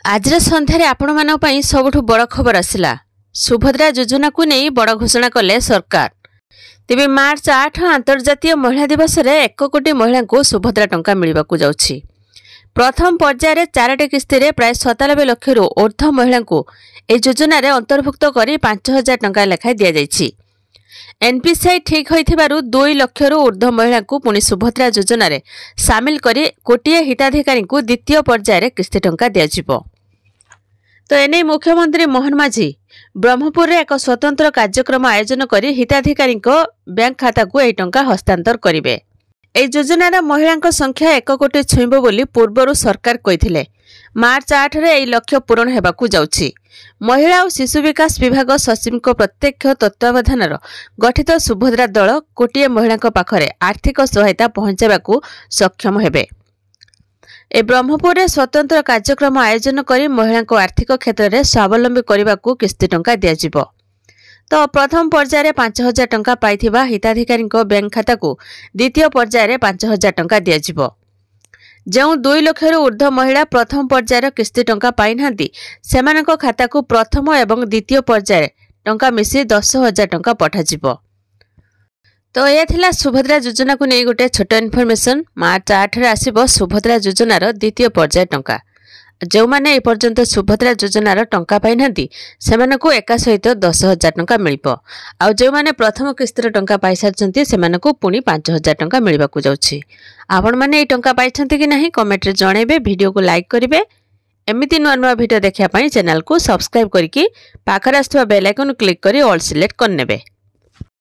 आज संध्यारे आपण मानक पई सबुठु बड़ खबर आसिला। सुभद्रा योजना को नहीं बड़ घोषणा कले सरकार। तेबे मार्च 8 अंतर्जातीय महिला दिवस रे 1 कोटी महिला को सुभद्रा टंका मिलवाकू जाउछि। प्रथम पर्याय रे 4टी किस्ती रे प्राय 97 लाख रु ऊर्ध्व महिला को ए योजना रे अंतर्भुक्त करी 5000 टंका लेखा दिया जाइछि। एनपीसीआई ठीक होइथिबारु 2 लाख रु ऊर्ध्व महिला को पुनी सुभद्रा योजना रे शामिल करी कोटिए हिताधिकारी को द्वितीय पर्याय रे किस्ती टंका दिया जिवो। तो एने मुख्यमंत्री मोहन माझी ब्रह्मपुर रे एक स्वतंत्र कार्यक्रम आयोजन करी हिताधिकारी बैंक खाता को ए टंका हस्तांतर करिवे। ए योजनार महिला संख्या 1 कोटी छुईबो बोली पूर्वरु सरकार कहिथिले। मार्च 8 रे ए लक्ष्य पूरण हेबाकू जाउछि। महिला और शिशु विकास विभाग सचिव प्रत्यक्ष तत्वावधान गठित सुभद्रा दल कोटिए महिला पाखरे आर्थिक सहायता पहुंचाबाकू सक्षम हेबे। ए ब्रह्मपुर रे स्वतंत्र कार्यक्रम आयोजन करी महिला को आर्थिक क्षेत्र में स्वावलंबी करने को किस्ती टंका दिया जिवो। तो प्रथम पर्याय रे 5000 टंका पाइथिबा हिताधिकारी बैंक खाता को द्वितीय पर्याय रे 5000 टंका दिया जिवो। जो 2 लाख रु ऊर्ध्व महिला प्रथम पर्यायर किस्ती टंका पाई नांती सेमानक खाता को प्रथम एवं द्वितीय पर्याय टंका मिसी 10,000 टंका पठा जिवो। तो यह थिला सुभद्रा योजना को नहीं गोटे छोट इनफॉरमेशन। मार्च 8 रे आसीबो सुभद्रा योजनार द्वितीय पर्याय टंका। जो माने ए पर्यंत सुभद्रा योजनार टंका पाई नांती सेमानकु एका सहित 10,000 टंका मिलिबो। आ जो माने प्रथम किस्तीर टंका पाई सारचंती सेमानकु पुनी 5,000 टंका मिलिबाकू जाउछि। आपण माने ए टंका पाइछंती कि नाही कमेंट रे जणेबे। वीडियो को लाइक करिवे। एमिति नुआ नुआ वीडियो देखिया पई चैनल को सब्सक्राइब करिकि पाखरे आस्थवा बेल आइकन क्लिक करी ऑल सिलेक्ट करनेबे।